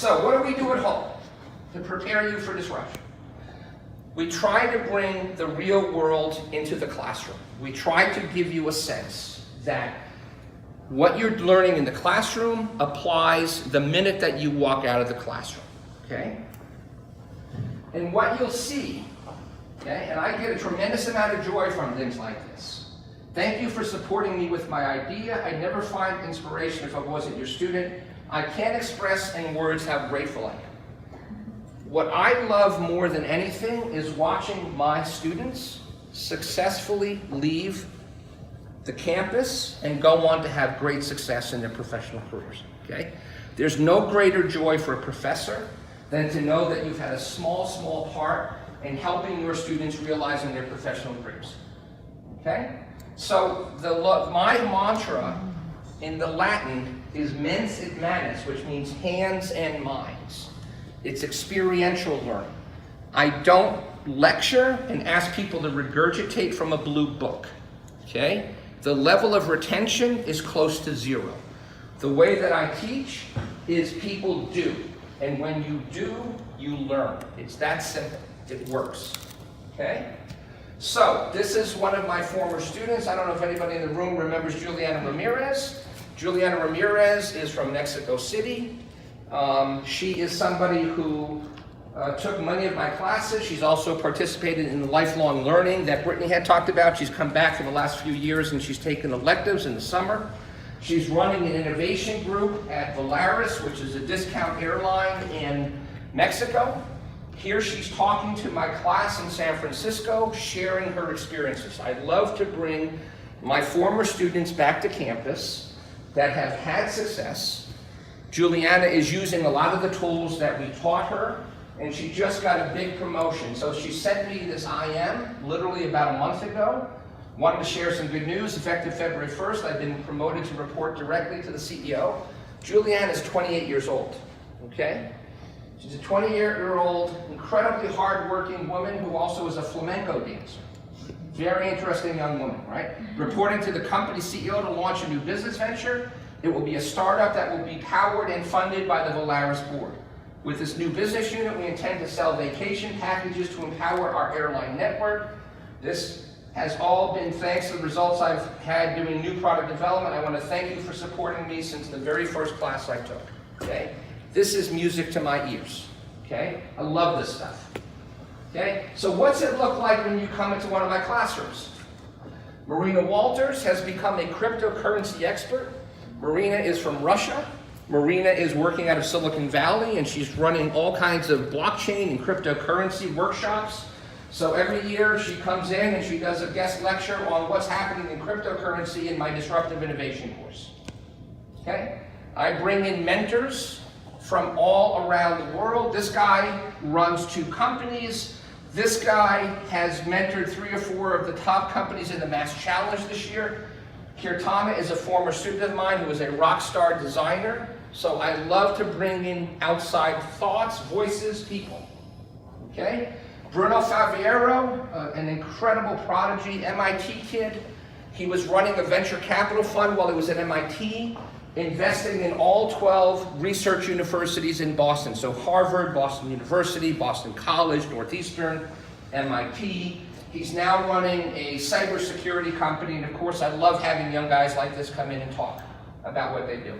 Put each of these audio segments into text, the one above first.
So what do we do at home to prepare you for disruption? We try to bring the real world into the classroom. We try to give you a sense that what you're learning in the classroom applies the minute that you walk out of the classroom, okay? And what you'll see, okay, and I get a tremendous amount of joy from things like this. Thank you for supporting me with my idea. I never find inspiration if I wasn't your student. I can't express in words how grateful I am. What I love more than anything is watching my students successfully leave the campus and go on to have great success in their professional careers, okay? There's no greater joy for a professor than to know that you've had a small part in helping your students realizing their professional dreams, okay? So my mantra in the Latin is mens et manus, which means hands and minds. It's experiential learning. I don't lecture and ask people to regurgitate from a blue book, okay? The level of retention is close to zero. The way that I teach is people do. And when you do, you learn. It's that simple. It works, okay? So this is one of my former students. I don't know if anybody in the room remembers Juliana Ramirez. Juliana Ramirez is from Mexico City. She is somebody who took many of my classes. She's also participated in the lifelong learning that Brittany had talked about. She's come back for the last few years and she's taken electives in the summer. She's running an innovation group at Volaris, which is a discount airline in Mexico. Here she's talking to my class in San Francisco, sharing her experiences. I'd love to bring my former students back to campus that have had success. Juliana is using a lot of the tools that we taught her, and she just got a big promotion. So she sent me this IM literally about a month ago. Wanted to share some good news. Effective February 1st, I've been promoted to report directly to the CEO. Juliana is 28 years old, okay? She's a 20-year-old, incredibly hardworking woman who also is a flamenco dancer. Very interesting young woman, right? Reporting to the company CEO to launch a new business venture. It will be a startup that will be powered and funded by the Volaris board. With this new business unit, we intend to sell vacation packages to empower our airline network. This has all been thanks to the results I've had doing new product development. I want to thank you for supporting me since the very first class I took, okay? This is music to my ears, okay? I love this stuff, okay? So what's it look like when you come into one of my classrooms? Marina Walters has become a cryptocurrency expert. Marina is from Russia. Marina is working out of Silicon Valley, and she's running all kinds of blockchain and cryptocurrency workshops. So every year she comes in and she does a guest lecture on what's happening in cryptocurrency in my Disruptive Innovation course, okay? I bring in mentors from all around the world. This guy runs 2 companies. This guy has mentored 3 or 4 of the top companies in the Mass Challenge this year. Kirtana is a former student of mine who is a rock star designer. So I love to bring in outside thoughts, voices, people, okay? Bruno Faviero, an incredible prodigy, MIT kid. He was running a venture capital fund while he was at MIT, investing in all 12 research universities in Boston. So Harvard, Boston University, Boston College, Northeastern, MIT. He's now running a cybersecurity company, and of course I love having young guys like this come in and talk about what they do.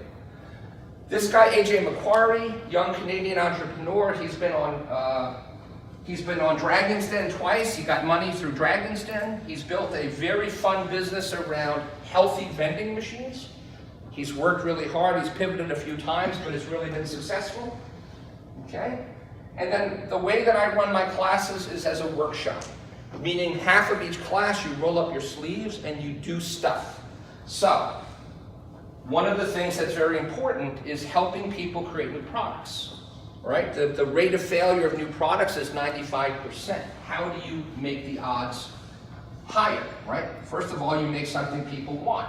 This guy, AJ Macquarie, young Canadian entrepreneur, he's been on Dragon's Den twice. He got money through Dragon's Den. He's built a very fun business around healthy vending machines. He's worked really hard. He's pivoted a few times, but it's really been successful, okay? And then the way that I run my classes is as a workshop, meaning half of each class you roll up your sleeves and you do stuff. So, one of the things that's very important is helping people create new products, right? The rate of failure of new products is 95%. How do you make the odds higher, right? First of all, you make something people want,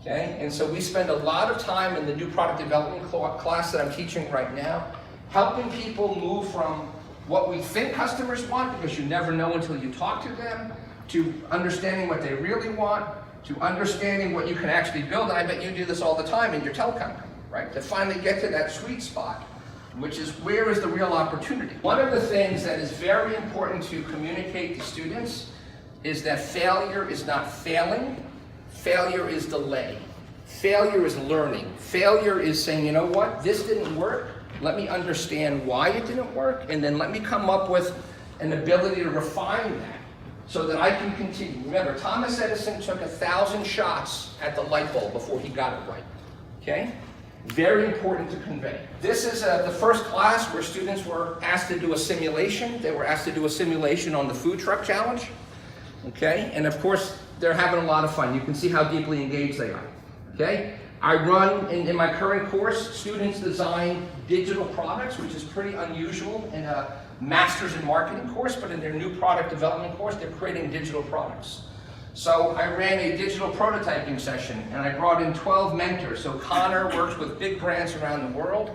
okay? And so we spend a lot of time in the new product development class that I'm teaching right now, helping people move from what we think customers want, because you never know until you talk to them, to understanding what they really want, to understanding what you can actually build. And I bet you do this all the time in your telecom company, right? To finally get to that sweet spot which is where is the real opportunity. One of the things that is very important to communicate to students is that failure is not failing, failure is delay. Failure is learning. Failure is saying, you know what, this didn't work, let me understand why it didn't work, and then let me come up with an ability to refine that so that I can continue. Remember, Thomas Edison took 1,000 shots at the light bulb before he got it right, okay? Very important to convey. This is the first class where students were asked to do a simulation. They were asked to do a simulation on the food truck challenge, okay? And of course, they're having a lot of fun. You can see how deeply engaged they are, okay? I run, in my current course, students design digital products, which is pretty unusual in a master's in marketing course, but in their new product development course, they're creating digital products. So I ran a digital prototyping session, and I brought in 12 mentors. So Connor works with big brands around the world,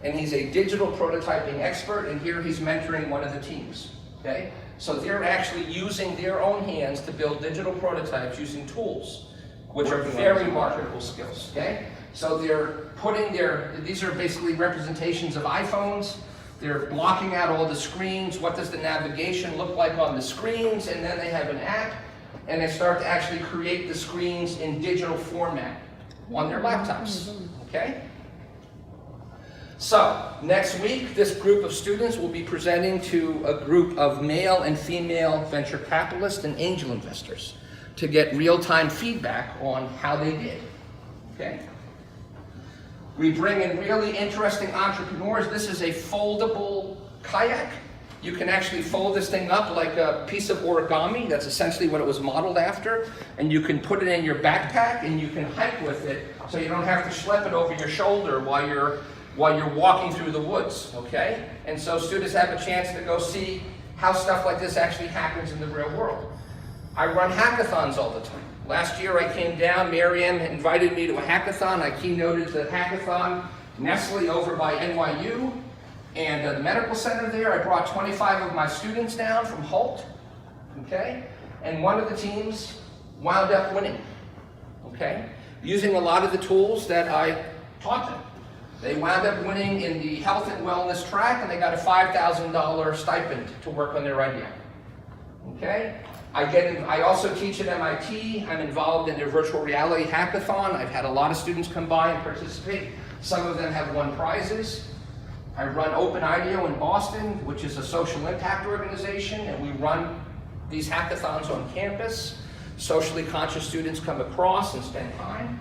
and he's a digital prototyping expert, and here he's mentoring one of the teams, okay? So they're actually using their own hands to build digital prototypes using tools, which are very marketable skills, okay? So they're putting these are basically representations of iPhones. They're blocking out all the screens. What does the navigation look like on the screens? And then they have an app, and they start to actually create the screens in digital format on their laptops, okay? So, next week, this group of students will be presenting to a group of male and female venture capitalists and angel investors to get real-time feedback on how they did, okay? We bring in really interesting entrepreneurs. This is a foldable kayak. You can actually fold this thing up like a piece of origami. That's essentially what it was modeled after. And you can put it in your backpack and you can hike with it so you don't have to schlep it over your shoulder while you're walking through the woods, okay? And so students have a chance to go see how stuff like this actually happens in the real world. I run hackathons all the time. Last year I came down, Miriam invited me to a hackathon. I keynoted the hackathon, Nestle over by NYU, and the medical center there. I brought 25 of my students down from Holt, okay? And one of the teams wound up winning, okay? Using a lot of the tools that I taught them. They wound up winning in the health and wellness track, and they got a $5,000 stipend to work on their idea, okay? I also teach at MIT. I'm involved in their virtual reality hackathon. I've had a lot of students come by and participate. Some of them have won prizes. I run Open IDEO in Boston, which is a social impact organization, and we run these hackathons on campus. Socially conscious students come across and spend time,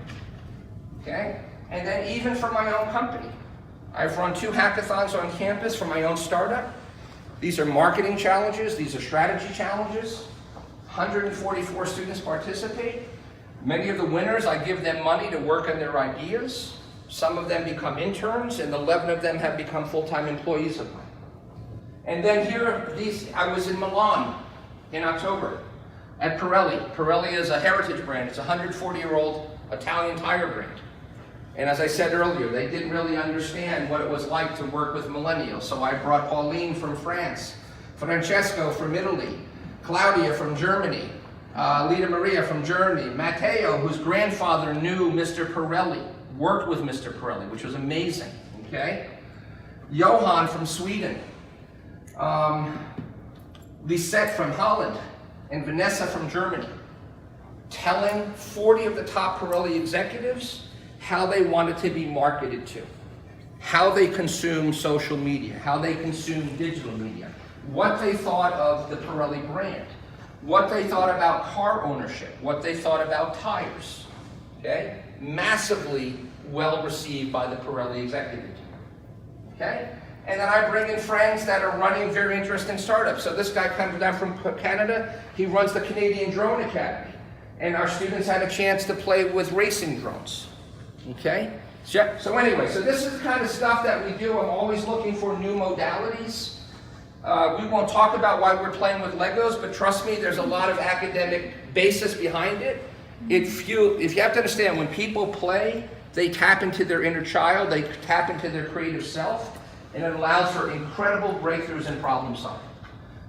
okay? And then even for my own company, I've run 2 hackathons on campus for my own startup. These are marketing challenges, these are strategy challenges. 144 students participate. Many of the winners, I give them money to work on their ideas. Some of them become interns, and 11 of them have become full-time employees of mine. And then here, I was in Milan in October at Pirelli. Pirelli is a heritage brand. It's a 140-year-old Italian tire brand. And as I said earlier, they didn't really understand what it was like to work with millennials. So I brought Pauline from France, Francesco from Italy, Claudia from Germany, Lita Maria from Germany, Matteo, whose grandfather knew Mr. Pirelli, worked with Mr. Pirelli, which was amazing, okay? Johan from Sweden, Lisette from Holland, and Vanessa from Germany, telling 40 of the top Pirelli executives how they wanted to be marketed to, how they consume social media, how they consume digital media, what they thought of the Pirelli brand, what they thought about car ownership, what they thought about tires, okay? Massively well received by the Pirelli executive team, okay? And then I bring in friends that are running very interesting startups. So this guy comes down from Canada, he runs the Canadian Drone Academy, and our students had a chance to play with racing drones, okay? So anyway, so this is the kind of stuff that we do. I'm always looking for new modalities. We won't talk about why we're playing with Legos, but trust me, there's a lot of academic basis behind it. If you have to understand, when people play, they tap into their inner child, they tap into their creative self, and it allows for incredible breakthroughs in problem solving.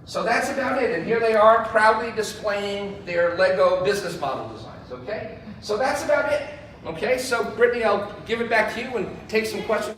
So that's about it, and here they are proudly displaying their Lego business model designs, okay? So that's about it, okay? So Brittany, I'll give it back to you and take some questions.